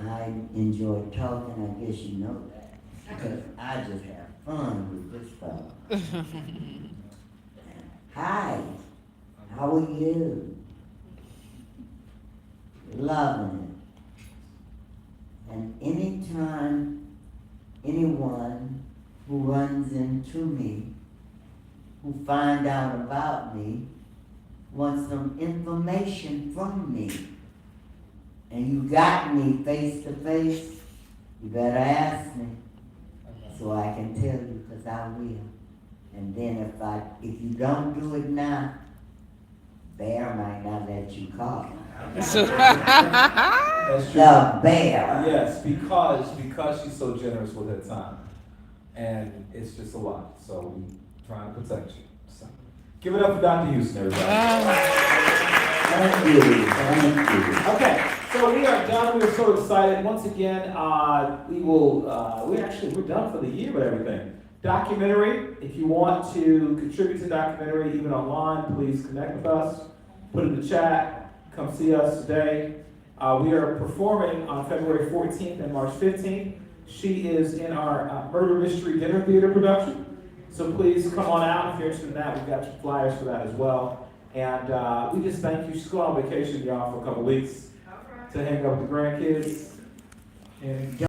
I enjoy talking, I guess you know that. Because I just have fun with this fellow. Hi, how are you? Loving it. And anytime anyone who runs into me, who find out about me, wants some information from me, and you got me face to face, you better ask me so I can tell you, because I will. And then if you don't do it now, Bear might not let you call. That's true. The Bear. Yes, because she's so generous with her time. And it's just a lot. So we trying to protect you. So give it up for Dr. Houston, everybody. Thank you. Okay, so we are done. We're so excited. Once again, we're done for the year with everything. Documentary, if you want to contribute to documentary, even online, please connect with us. Put in the chat. Come see us today. We are performing on February 14th and March 15th. She is in our Murder Mystery Dinner Theater production. So please come on out if you're interested in that. We've got some flyers for that as well. And we just thank you. She's going on vacation, y'all, for a couple weeks to hang out with the grandkids. And